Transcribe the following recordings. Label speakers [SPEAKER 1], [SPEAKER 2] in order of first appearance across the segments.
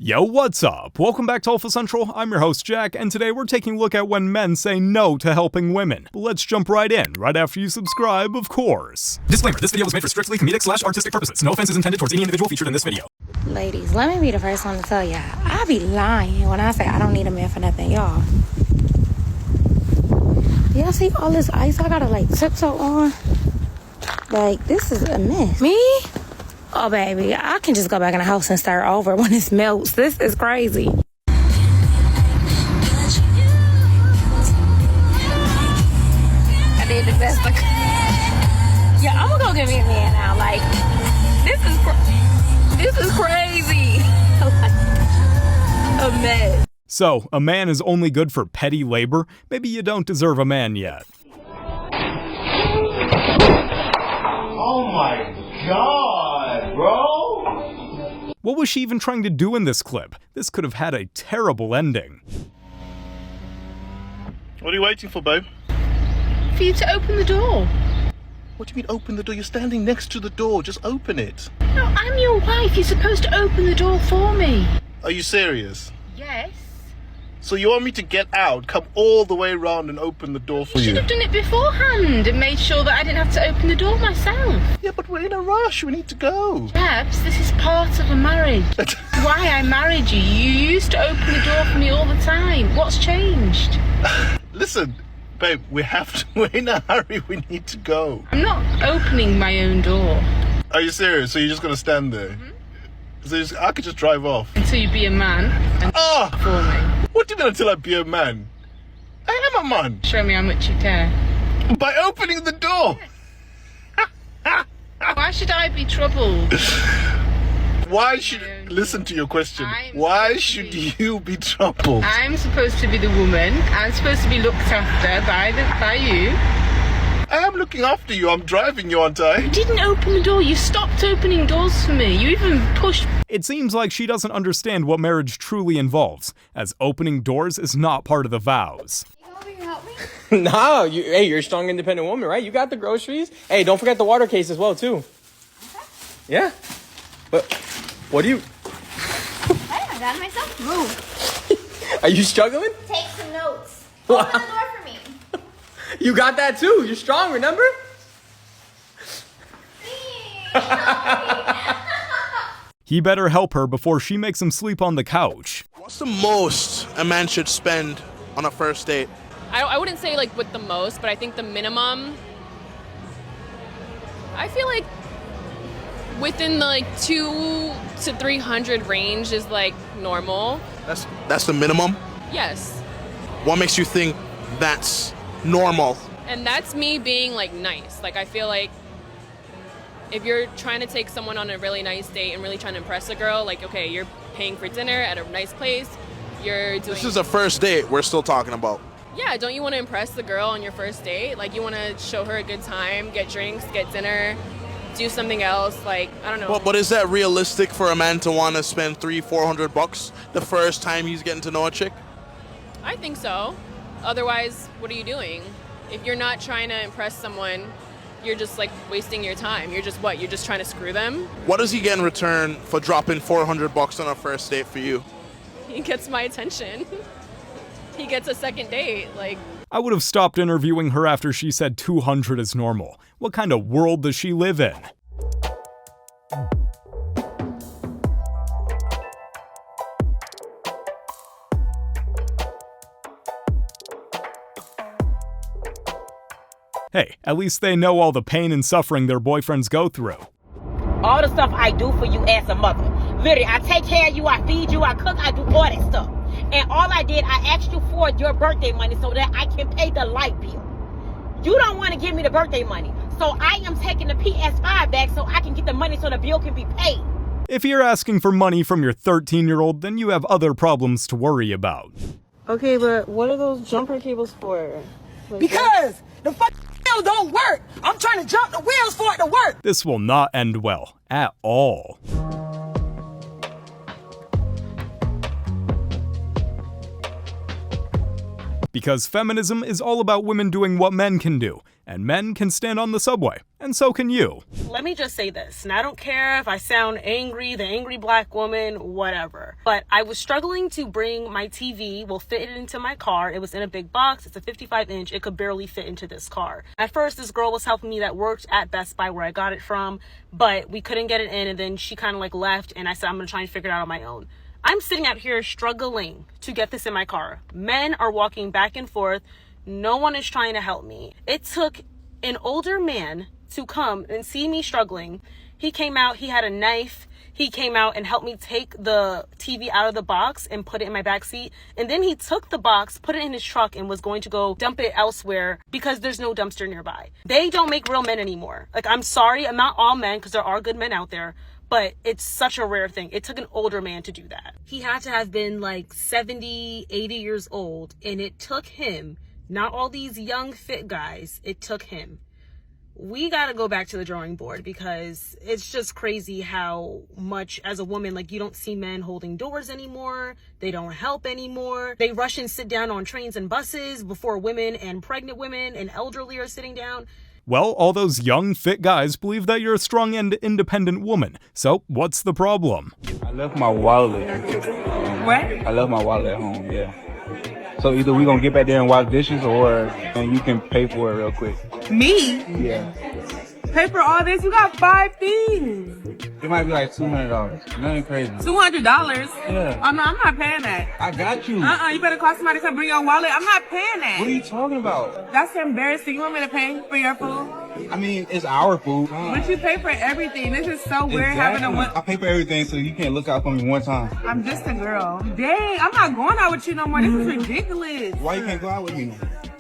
[SPEAKER 1] Yo, what's up? Welcome back to Alpha Central. I'm your host, Jack, and today we're taking a look at when men say no to helping women. But let's jump right in, right after you subscribe, of course. Disclaimer, this video was made for strictly comedic/artistic purposes. No offense is intended towards any individual featured in this video.
[SPEAKER 2] Ladies, let me be the first one to tell y'all, I be lying when I say I don't need a man for nothing, y'all. Y'all see all this ice I gotta like tiptoe on? Like, this is a mess. Me? Oh, baby, I can just go back in the house and start over when it melts. This is crazy. I did the best I could. Yeah, I'm gonna go get me a man now. Like, this is crazy. A mess.
[SPEAKER 1] So, a man is only good for petty labor? Maybe you don't deserve a man yet.
[SPEAKER 3] Oh my God, bro!
[SPEAKER 1] What was she even trying to do in this clip? This could have had a terrible ending.
[SPEAKER 4] What are you waiting for, babe?
[SPEAKER 5] For you to open the door.
[SPEAKER 4] What do you mean open the door? You're standing next to the door. Just open it.
[SPEAKER 5] No, I'm your wife. You're supposed to open the door for me.
[SPEAKER 4] Are you serious?
[SPEAKER 5] Yes.
[SPEAKER 4] So you want me to get out, come all the way around and open the door for
[SPEAKER 5] You
[SPEAKER 4] you?
[SPEAKER 5] should have done it beforehand and made sure that I didn't have to open the door myself.
[SPEAKER 4] Yeah, but we're in a rush. We need to go.
[SPEAKER 5] Perhaps this is part of a marriage. Why I married you. You used to open the door for me all the time. What's changed?
[SPEAKER 4] Listen, babe, we're in a hurry. We need to go.
[SPEAKER 5] I'm not opening my own door.
[SPEAKER 4] Are you serious? So you're just going to stand there? So I could just drive off.
[SPEAKER 5] Until you be a man and for me.
[SPEAKER 4] What do you mean until I be a man? I am a man.
[SPEAKER 5] Show me how much you care.
[SPEAKER 4] By opening the door.
[SPEAKER 5] Why should I be troubled?
[SPEAKER 4] Why should... Listen to your question. Why should you be troubled?
[SPEAKER 5] I'm supposed to be the woman. I'm supposed to be looked after by you.
[SPEAKER 4] I am looking after you. I'm driving you, aren't I?
[SPEAKER 5] You didn't open the door. You stopped opening doors for me. You even pushed...
[SPEAKER 1] It seems like she doesn't understand what marriage truly involves, as opening doors is not part of the vows.
[SPEAKER 6] You come over here and help me?
[SPEAKER 7] No, hey, you're a strong, independent woman, right? You got the groceries. Hey, don't forget the water case as well, too.
[SPEAKER 6] Okay.
[SPEAKER 7] Yeah. But what do you...
[SPEAKER 6] Hey, I got it myself. Move.
[SPEAKER 7] Are you struggling?
[SPEAKER 6] Take some notes. Open the door for me.
[SPEAKER 7] You got that, too. You're strong, remember?
[SPEAKER 1] He better help her before she makes him sleep on the couch.
[SPEAKER 8] What's the most a man should spend on a first date?
[SPEAKER 9] I wouldn't say like with the most, but I think the minimum, I feel like within the like 200 to 300 range is like normal.
[SPEAKER 8] That's the minimum?
[SPEAKER 9] Yes.
[SPEAKER 8] What makes you think that's normal?
[SPEAKER 9] And that's me being like nice. Like I feel like if you're trying to take someone on a really nice date and really trying to impress a girl, like, okay, you're paying for dinner at a nice place, you're doing...
[SPEAKER 8] This is a first date we're still talking about.
[SPEAKER 9] Yeah, don't you want to impress the girl on your first date? Like, you want to show her a good time, get drinks, get dinner, do something else, like, I don't know.
[SPEAKER 8] But is that realistic for a man to want to spend $300-400 the first time he's getting to know a chick?
[SPEAKER 9] I think so. Otherwise, what are you doing? If you're not trying to impress someone, you're just like wasting your time. You're just what? You're just trying to screw them?
[SPEAKER 8] What does he get in return for dropping $400 on a first date for you?
[SPEAKER 9] He gets my attention. He gets a second date, like.
[SPEAKER 1] I would have stopped interviewing her after she said 200 is normal. What kind of world does she live in? Hey, at least they know all the pain and suffering their boyfriends go through.
[SPEAKER 10] All the stuff I do for you as a mother. Literally, I take care of you, I feed you, I cook, I do all that stuff. And all I did, I asked you for your birthday money so that I can pay the light bill. You don't want to give me the birthday money. So I am taking the PS5 back so I can get the money so the bill can be paid.
[SPEAKER 1] If you're asking for money from your 13-year-old, then you have other problems to worry about.
[SPEAKER 11] Okay, but what are those jumper cables for? Like,
[SPEAKER 10] because the wheels don't work. I'm trying to jump the wheels for it to work.
[SPEAKER 1] This will not end well, at all. Because feminism is all about women doing what men can do, and men can stand on the subway and so can you.
[SPEAKER 11] Let me just say this, and I don't care if I sound angry, the angry black woman, whatever, but I was struggling to bring my TV, fit it into my car. It was in a big box. It's a 55-inch. It could barely fit into this car. At first, this girl was helping me that worked at Best Buy where I got it from, but we couldn't get it in, and then she kind of like left, and I said, I'm going to try and figure it out on my own. I'm sitting out here struggling to get this in my car. Men are walking back and forth. No one is trying to help me. It took an older man to come and see me struggling. He came out, he had a knife. He came out and helped me take the TV out of the box and put it in my back seat. And then he took the box, put it in his truck, and was going to go dump it elsewhere because there's no dumpster nearby. They don't make real men anymore. Like, I'm sorry, I'm not all men, because there are good men out there, but it's such a rare thing. It took an older man to do that. He had to have been like 70, 80 years old, and it took him, not all these young fit guys, it took him. We got to go back to the drawing board, because it's just crazy how much as a woman, like, you don't see men holding doors anymore. They don't help anymore. They rush and sit down on trains and buses before women and pregnant women and elderly are sitting down.
[SPEAKER 1] Well, all those young, fit guys believe that you're a strong and independent woman. So, what's the problem?
[SPEAKER 12] I left my wallet.
[SPEAKER 11] What?
[SPEAKER 12] I left my wallet at home, yeah. So either we gonna get back there and wash dishes, or you can pay for it real quick.
[SPEAKER 11] Me?
[SPEAKER 12] Yeah.
[SPEAKER 11] Pay for all this? You got 5 things.
[SPEAKER 12] It might be like $200. Nothing crazy.
[SPEAKER 11] $200?
[SPEAKER 12] Yeah.
[SPEAKER 11] Oh, no, I'm not paying that.
[SPEAKER 12] I got you.
[SPEAKER 11] You better call somebody to bring your wallet. I'm not paying that.
[SPEAKER 12] What are you talking about?
[SPEAKER 11] That's embarrassing. You want me to pay for your food?
[SPEAKER 12] I mean, it's our food.
[SPEAKER 11] But you pay for everything. This is so weird having
[SPEAKER 12] I pay for everything, so you can't look out for me one time.
[SPEAKER 11] I'm just a girl. Dang, I'm not going out with you no more. This is ridiculous.
[SPEAKER 12] Why you can't go out with me?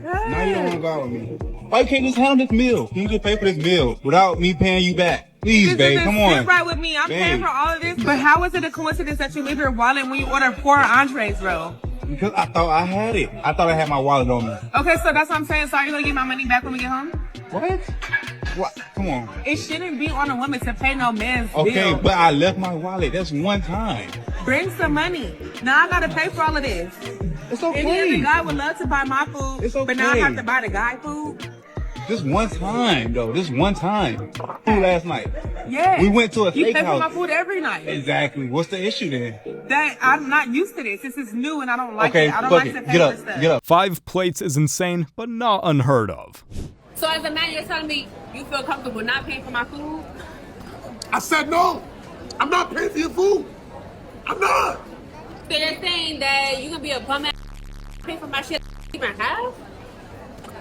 [SPEAKER 12] Now you don't want to go out with me. Why you can't just handle this meal? Can you just pay for this meal without me paying you back? Please, babe, come on.
[SPEAKER 11] Right with me. I'm paying for all of this. But how is it a coincidence that you leave your wallet when you order 4 entrees, bro?
[SPEAKER 12] Because I thought I had it. I thought I had my wallet on me.
[SPEAKER 11] Okay, so that's what I'm saying. So are you going to get my money back when we get home?
[SPEAKER 12] What? What? Come on.
[SPEAKER 11] It shouldn't be on a woman to pay no man's bill.
[SPEAKER 12] Okay, but I left my wallet. That's one time.
[SPEAKER 11] Bring some money. Now I got to pay for all of this.
[SPEAKER 12] It's okay.
[SPEAKER 11] Any other guy would love to buy my food,
[SPEAKER 12] it's okay.
[SPEAKER 11] But now I have to buy the guy food?
[SPEAKER 12] This one time, though. This one time. Food last night.
[SPEAKER 11] Yeah.
[SPEAKER 12] We went to a steakhouse.
[SPEAKER 11] You pay for my food every night.
[SPEAKER 12] Exactly. What's the issue then?
[SPEAKER 11] That I'm not used to this. This is new and I don't like it. I don't like to pay for stuff.
[SPEAKER 12] Get up.
[SPEAKER 1] 5 plates is insane, but not unheard of.
[SPEAKER 5] So as a man, you're telling me you feel comfortable not paying for my food?
[SPEAKER 4] I said no. I'm not paying for your food. I'm not.
[SPEAKER 5] So you're saying that you gonna be a bum ass pay for my shit even half?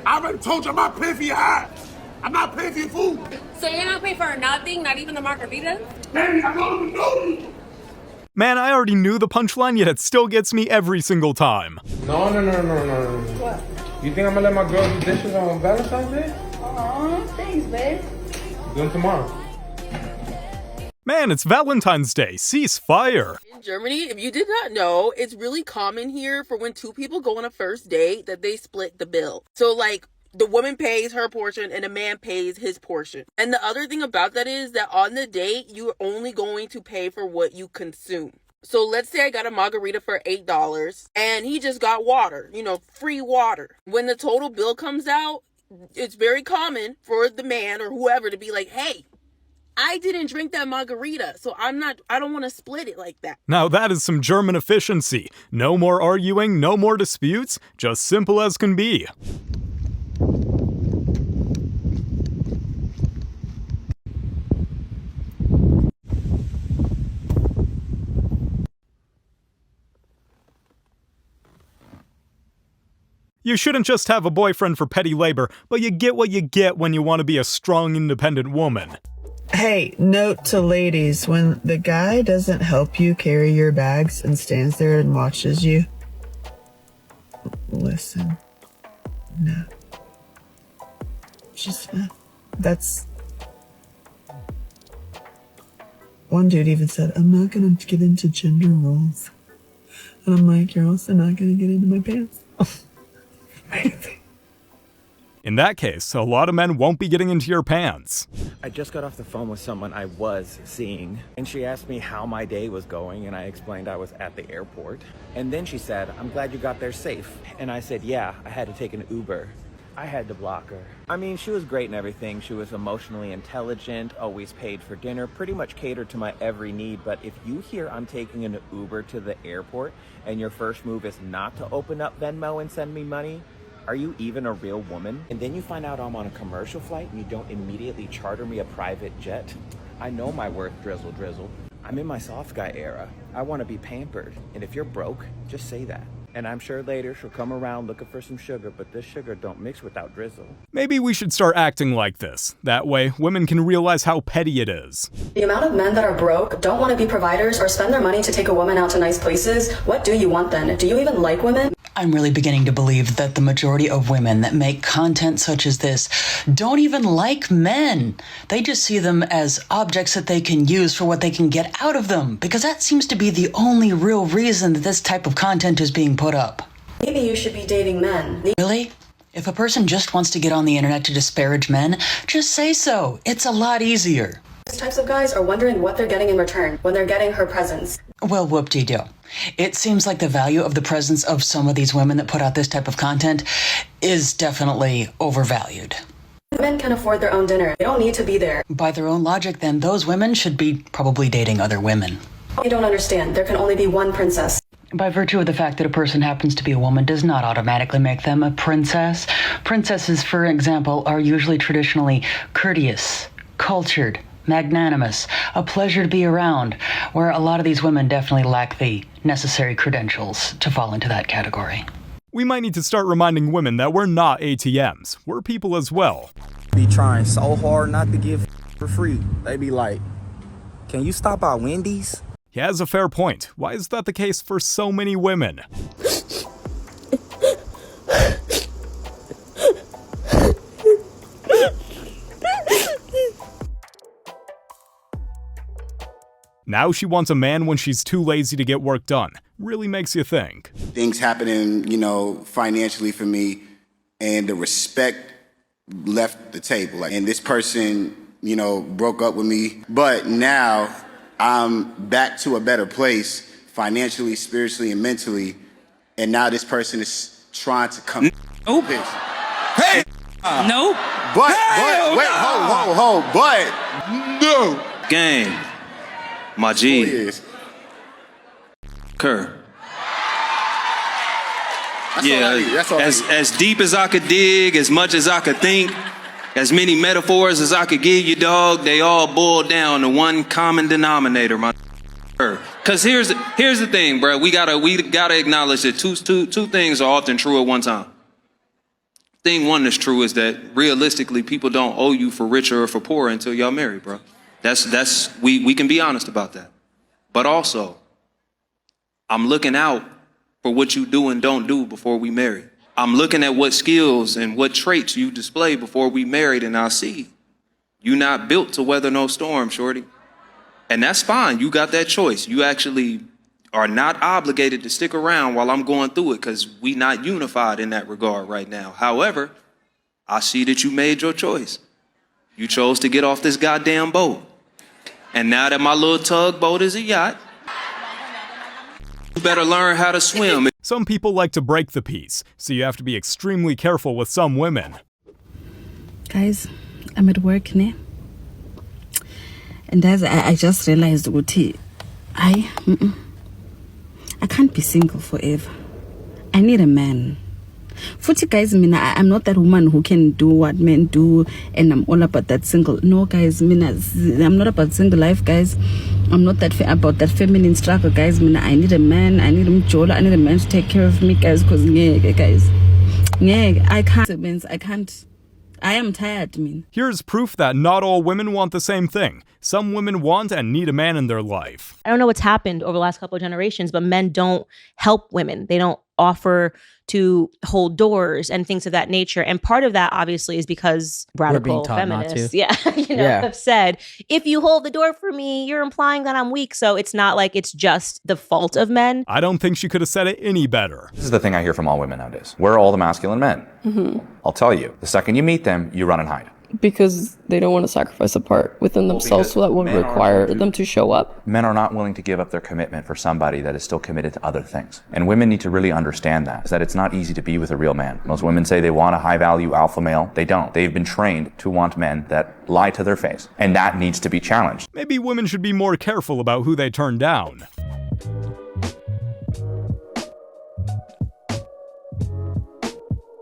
[SPEAKER 4] I already told you I'm not paying for your ass. I'm not paying for your food.
[SPEAKER 5] So you're not paying for nothing, not even the margarita?
[SPEAKER 4] Baby, I don't even know you.
[SPEAKER 1] Man, I already knew the punchline, yet it still gets me every single time.
[SPEAKER 13] No. What? You think I'm gonna let my girl do dishes on Valentine's Day?
[SPEAKER 6] Thanks, babe.
[SPEAKER 13] Do them tomorrow.
[SPEAKER 1] Man, it's Valentine's Day. Cease fire.
[SPEAKER 14] In Germany, if you did not know, it's really common here for when 2 people go on a first date that they split the bill. So like, the woman pays her portion and the man pays his portion. And the other thing about that is that on the date, you're only going to pay for what you consume. So let's say I got a margarita for $8 and he just got water, free water. When the total bill comes out, it's very common for the man or whoever to be like, hey, I didn't drink that margarita, so I don't want to split it like that.
[SPEAKER 1] Now that is some German efficiency. No more arguing, no more disputes, just simple as can be. You shouldn't just have a boyfriend for petty labor, but you get what you get when you want to be a strong, independent woman.
[SPEAKER 15] Hey, note to ladies, when the guy doesn't help you carry your bags and stands there and watches you, listen, no. Just, that's... One dude even said, I'm not gonna get into gender roles. And I'm like, you're also not gonna get into my pants.
[SPEAKER 1] In that case, a lot of men won't be getting into your pants.
[SPEAKER 16] I just got off the phone with someone I was seeing, and she asked me how my day was going, and I explained I was at the airport. And then she said, I'm glad you got there safe. And I said, yeah, I had to take an Uber. I had to block her. I mean, she was great and everything. She was emotionally intelligent, always paid for dinner, pretty much catered to my every need. But if you hear I'm taking an Uber to the airport and your first move is not to open up Venmo and send me money, are you even a real woman? And then you find out I'm on a commercial flight and you don't immediately charter me a private jet. I know my worth, drizzle, drizzle. I'm in my soft guy era. I want to be pampered. And if you're broke, just say that. And I'm sure later she'll come around looking for some sugar, but this sugar don't mix without drizzle.
[SPEAKER 1] Maybe we should start acting like this. That way, women can realize how petty it is.
[SPEAKER 17] The amount of men that are broke, don't want to be providers, or spend their money to take a woman out to nice places, what do you want then? Do you even like women?
[SPEAKER 18] I'm really beginning to believe that the majority of women that make content such as this don't even like men. They just see them as objects that they can use for what they can get out of them, because that seems to be the only real reason that this type of content is being put up.
[SPEAKER 17] Maybe you should be dating men.
[SPEAKER 18] Really? If a person just wants to get on the internet to disparage men, just say so. It's a lot easier.
[SPEAKER 17] These types of guys are wondering what they're getting in return when they're getting her presents.
[SPEAKER 18] Well, whoop-de-doo. It seems like the value of the presence of some of these women that put out this type of content is definitely overvalued.
[SPEAKER 17] Men can afford their own dinner. They don't need to be there.
[SPEAKER 18] By their own logic, then, those women should be probably dating other women.
[SPEAKER 17] You don't understand. There can only be one princess.
[SPEAKER 18] By virtue of the fact that a person happens to be a woman does not automatically make them a princess. Princesses, for example, are usually traditionally courteous, cultured, magnanimous, a pleasure to be around, where a lot of these women definitely lack the necessary credentials to fall into that category.
[SPEAKER 1] We might need to start reminding women that we're not ATMs. We're people as well.
[SPEAKER 19] Be trying so hard not to give for free. They be like, can you stop by Wendy's?
[SPEAKER 1] He has a fair point. Why is that the case for so many women? Now she wants a man when she's too lazy to get work done. Really makes you think.
[SPEAKER 20] Things happening, financially for me, and the respect left the table. And this person, broke up with me. But now I'm back to a better place financially, spiritually, and mentally. And now this person is trying to come.
[SPEAKER 21] Nope. Hey! Nope.
[SPEAKER 20] But no.
[SPEAKER 21] Gang. My G. Kerr.
[SPEAKER 20] That's all
[SPEAKER 21] as deep as I could dig, as much as I could think, as many metaphors as I could give you, dog, they all boil down to one common denominator, my Kerr. Cause here's the thing, bro. We gotta acknowledge that two things are often true at one time. Thing one that's true is that realistically, people don't owe you for richer or for poorer until y'all marry, bro. We can be honest about that. But also, I'm looking out for what you do and don't do before we marry. I'm looking at what skills and what traits you display before we married, and I see you not built to weather no storm, shorty. And that's fine. You got that choice. You actually are not obligated to stick around while I'm going through it, because we not unified in that regard right now. However, I see that you made your choice. You chose to get off this goddamn boat. And now that my little tugboat is a yacht, you better learn how to swim.
[SPEAKER 1] Some people like to break the peace, so you have to be extremely careful with some women.
[SPEAKER 22] Guys, I'm at work now. And as I just realized, I can't be single forever. I need a man. Futhi guys, I'm not that woman who can do what men do and I'm all about that single. No guys, I'm not about single life, guys. I'm not about that feminine struggle, guys. I need a man, I need a man to take care of me, guys, because I can't. I am tired,
[SPEAKER 1] Here's proof that not all women want the same thing. Some women want and need a man in their life.
[SPEAKER 23] I don't know what's happened over the last couple of generations, but men don't help women. They don't offer to hold doors and things of that nature. And part of that obviously is because radical feminists, have said, if you hold the door for me, you're implying that I'm weak. So it's not like it's just the fault of men.
[SPEAKER 1] I don't think she could have said it any better.
[SPEAKER 24] This is the thing I hear from all women nowadays. We're all the masculine men.
[SPEAKER 23] Mm-hmm.
[SPEAKER 24] I'll tell you, the second you meet them, you run and hide.
[SPEAKER 2] Because they don't want to sacrifice a part within themselves, so that would require them to show up.
[SPEAKER 3] Men are not willing to give up their commitment for somebody that is still committed to other things. And women need to really understand that it's not easy to be with a real man. Most women say they want a high-value alpha male. They don't. They've been trained to want men that lie to their face. And that needs to be challenged.
[SPEAKER 1] Maybe women should be more careful about who they turn down.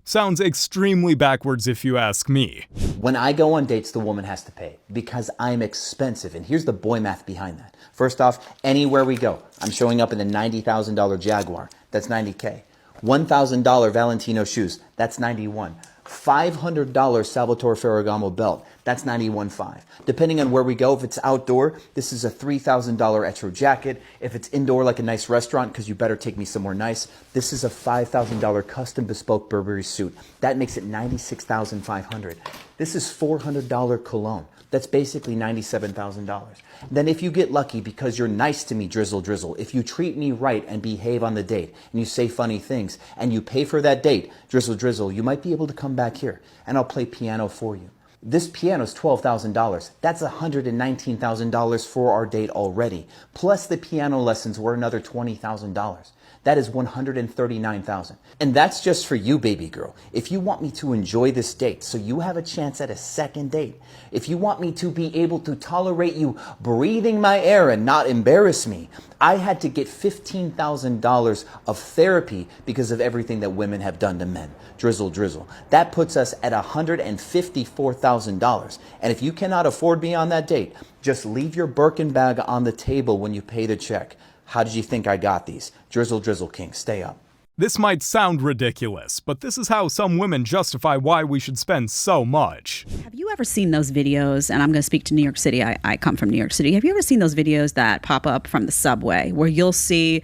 [SPEAKER 1] Sounds extremely backwards if you ask me.
[SPEAKER 7] When I go on dates, the woman has to pay because I'm expensive. And here's the boy math behind that. First off, anywhere we go, I'm showing up in a $90,000 Jaguar. That's $90K. $1,000 Valentino shoes. That's $91. $500 Salvatore Ferragamo belt. That's $91.5. Depending on where we go, if it's outdoor, this is a $3,000 Etro jacket. If it's indoor, like a nice restaurant, because you better take me somewhere nice, this is a $5,000 custom bespoke Burberry suit. That makes it $96,500. This is $400 cologne. That's basically $97,000. Then if you get lucky because you're nice to me, drizzle, drizzle, if you treat me right and behave on the date, and you say funny things, and you pay for that date, drizzle, drizzle, you might be able to come back here, and I'll play piano for you. This piano is $12,000. That's $119,000 for our date already. Plus the piano lessons were another $20,000. That is $139,000. And that's just for you, baby girl. If you want me to enjoy this date so you have a chance at a second date, if you want me to be able to tolerate you breathing my air and not embarrass me, I had to get $15,000 of therapy because of everything that women have done to men. Drizzle, drizzle. That puts us at $154,000. And if you cannot afford me on that date, just leave your Birkin bag on the table when you pay the check. How did you think I got these? Drizzle, drizzle, king, stay up.
[SPEAKER 1] This might sound ridiculous, but this is how some women justify why we should spend so much.
[SPEAKER 24] Have you ever seen those videos, and I'm going to speak to New York City, I come from New York City. Have you ever seen those videos that pop up from the subway where you'll see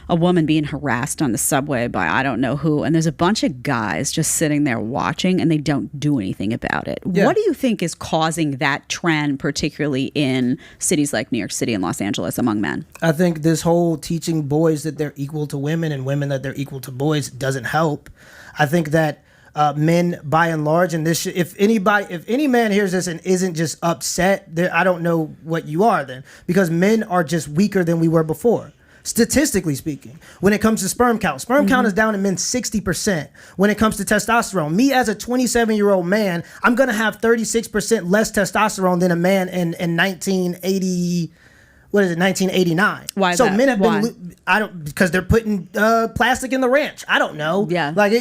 [SPEAKER 24] a woman being harassed on the subway by I don't know who, and there's a bunch of guys just sitting there watching and they don't do anything about it? Yeah. What do you think is causing that trend, particularly in cities like New York City and Los Angeles among men?
[SPEAKER 25] I think this whole teaching boys that they're equal to women and women that they're equal to boys doesn't help. I think that men, by and large, and this if any man hears this and isn't just upset, I don't know what you are then, because men are just weaker than we were before. Statistically speaking, when it comes to sperm count is down in men 60%. When it comes to testosterone, me as a 27-year-old man, I'm going to have 36% less testosterone than a man in 1980. What is it? 1989.
[SPEAKER 24] Why?
[SPEAKER 25] So men have been. Because they're putting plastic in the ranch. I don't know.
[SPEAKER 24] Yeah.
[SPEAKER 25] Like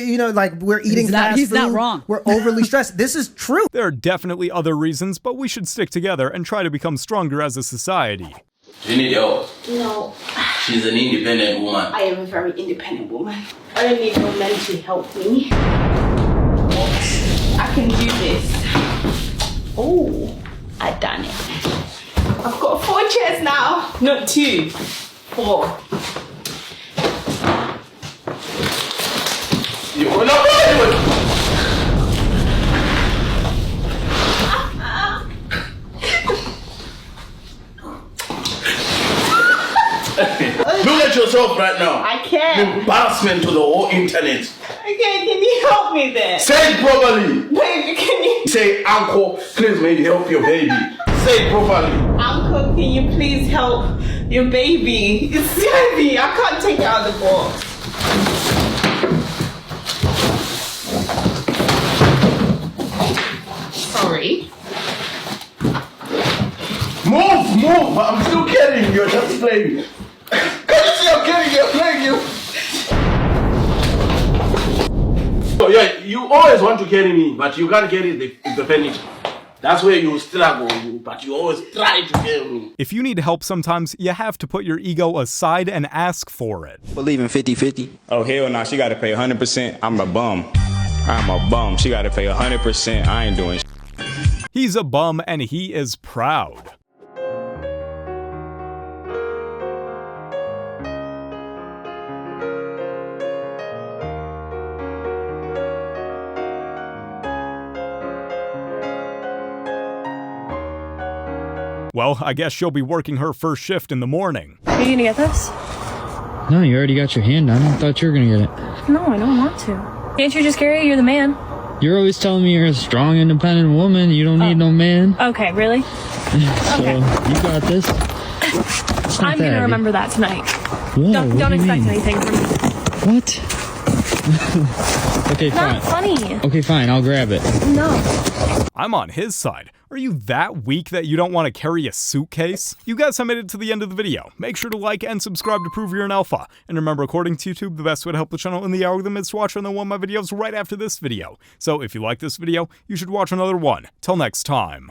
[SPEAKER 25] we're eating fast food.
[SPEAKER 24] He's not wrong.
[SPEAKER 25] We're overly stressed. This is true.
[SPEAKER 1] There are definitely other reasons, but we should stick together and try to become stronger as a society.
[SPEAKER 26] You need help.
[SPEAKER 6] No.
[SPEAKER 26] She's an independent woman.
[SPEAKER 6] I am a very independent woman. I don't need no men to help me. I can do this. Oh, I've done it. I've got 4 chairs now. Not 2. 4.
[SPEAKER 26] You will not do Look at yourself right now.
[SPEAKER 6] I can't.
[SPEAKER 26] Embarrassment to the whole internet.
[SPEAKER 6] Okay, can you help me then?
[SPEAKER 26] Say it properly.
[SPEAKER 6] Baby, can you?
[SPEAKER 26] Say, uncle, please maybe help your baby. Say it properly.
[SPEAKER 6] Uncle, can you please help your baby? It's heavy. I can't take it out of the box. Sorry.
[SPEAKER 26] Move. I'm still carrying you. You're just playing. Can you see I'm carrying you? Playing you. Oh yeah, you always want to carry me, but you can't carry the furniture. That's where you struggle, but you always try to carry me.
[SPEAKER 1] If you need help sometimes, you have to put your ego aside and ask for it.
[SPEAKER 19] Believe in 50-50. Oh, hell no, she got to pay 100%. I'm a bum. She got to pay 100%. I ain't doing shit.
[SPEAKER 1] He's a bum and he is proud. Well, I guess she'll be working her first shift in the morning.
[SPEAKER 2] Are you gonna get this?
[SPEAKER 27] No, you already got your hand on it. I thought you were gonna get it.
[SPEAKER 2] No, I don't want to. Can't you just carry it? You're the man.
[SPEAKER 5] You're always telling me you're a strong, independent woman. You don't need no man.
[SPEAKER 8] Okay, really?
[SPEAKER 5] So
[SPEAKER 8] Okay.
[SPEAKER 5] you got this.
[SPEAKER 8] I'm gonna remember that tonight.
[SPEAKER 5] Whoa,
[SPEAKER 8] Don't
[SPEAKER 5] what do you
[SPEAKER 8] expect
[SPEAKER 5] mean?
[SPEAKER 8] anything from me.
[SPEAKER 5] What? Okay, fine.
[SPEAKER 8] Not funny.
[SPEAKER 5] Okay, fine. I'll grab it.
[SPEAKER 8] No.
[SPEAKER 1] I'm on his side. Are you that weak that you don't want to carry a suitcase? You guys have made it to the end of the video. Make sure to like and subscribe to prove you're an alpha. And remember, according to YouTube, the best way to help the channel in the algorithm is to watch another one of my videos right after this video. So if you like this video, you should watch another one. Till next time.